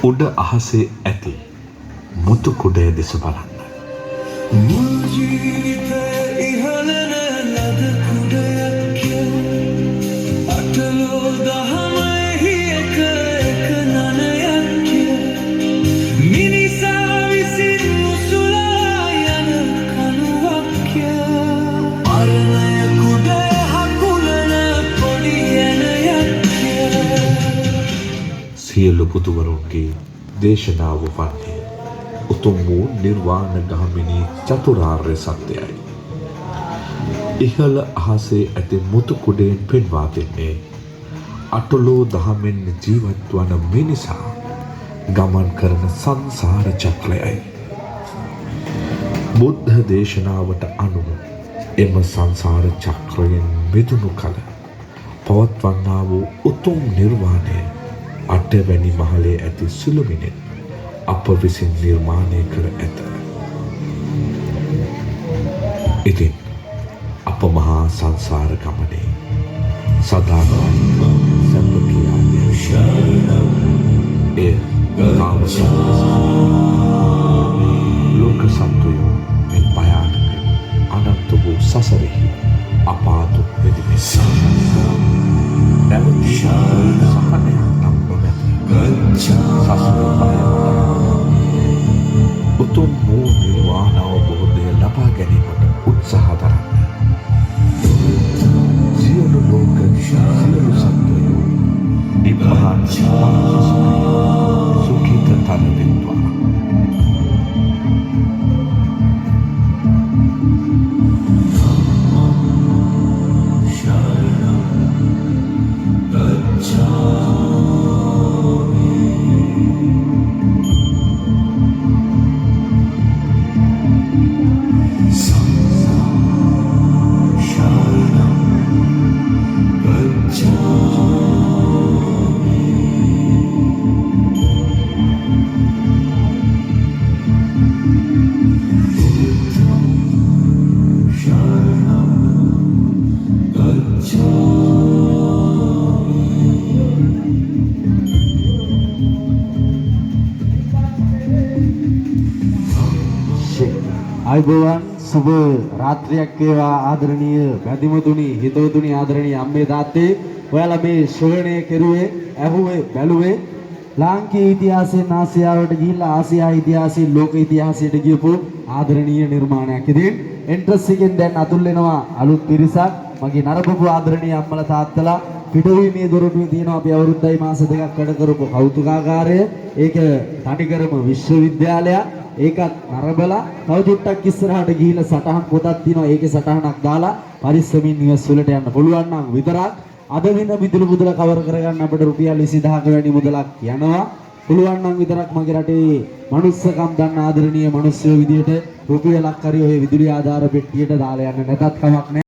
උඩ අහසේ ඇති මුතු කුඩය දෙස බලන්න. මුල් ජීවිතය ඉහළන ලද කුඩයක් අටලෝ දහමෙහි එක නනයක් මිනිසා විසින් මුසුලා යන කණුවක් අරණය කුඩය හකුලන පොඩි යනයක් සියලු බුදුවරුන්ගේ දේශනාව වන්නේ උතුම් වූ නිර්වාණ ගාමිනී චතුරාර්ය සත්‍යයයි. ඉහළ අහසේ ඇති මුතු කුඩයෙන් පෙන්වා දෙන්නේ අටලෝ දහමෙන් ජීවත් වන මිනිසා ගමන් කරන සංසාර චක්‍රයයි. බුද්ධ දේශනාවට අනුව එම සංසාර චක්‍රයෙන් මිදුණු කල පවත්වන්නා වූ උතුම් නිර්වාණය අටවැනි මහලේ ඇති සුළුමිනෙන් අප විසින් නිර්මාණය කර ඇත. ඉතින් අප මහා සංසාර ගමනේ සදාකාලික සැප කියාගේ එය කාම ලෝක සත්වයෝ මේ භයානක අනන්ත වූ සසරෙහි අපාතු වෙදිමින් නැවතී සහනයක් නම් නොමැත සසර බය උතුම් වූ නිර්වාණ අවබෝධය ලබා ගැනීමට උත්සාහ දරන්න. සියලු ලෝක සියලු සත්වයෝ නිබ්බාන සුඛිත තනවෙත්වා. අයිබෝවන් සුබ රාත්‍රියක් වේවා ආදරණීය බැදිමුතුනි හිතවතුනි ආදරණීය අම්මේ තාත්තේ ඔයාලා මේ ශ්‍රවණය කෙරුවේ ඇහුවේ බැලුවේ ලාංකීය ඉතිහාසයෙන් ආසියාවට ගිහිල්ලා ආසියා ඉතිහාසයෙන් ලෝක ඉතිහාසයට ගියපු ආදරණීය නිර්මාණයක්. ඉතින් එන්ට්‍රස් එකෙන් දැන් අතුල් වෙනවා අලුත් පිරිසක්. මගේ නරඹපු ආදරණීය අම්මලා තාත්තලා පිටුවීමේ දොරටුවේ තියෙනවා අපි අවුරුද්දයි මාස දෙකක් වැඩ කරපු කෞතුකාගාරය. ඒක තනිකරම විශ්වවිද්‍යාලයක්. ඒකත් නරඹලා තව චුට්ටක් ඉස්සරහට ගිහිල්ලා සටහන් පොතක් තියෙනවා. ඒකේ සටහනක් දාලා පරිස්සමින් නිවස් වලට යන්න පුළුවන් නම් විතරක් අද දින මිදුළු මුදල කවර කරගන්න අපිට රුපියල් 20000ක වැඩි මුදලක් යනවා. පුළුවන් නම් විතරක් මගේ රටේ මනුස්සකම් දන්න ආදරණීය මිනිස්සුયો විදියට රුපියලක් හරි ඔය විදුලි ආධාර පෙට්ටියට දාලා යන්න. නැතත් කමක් නැහැ.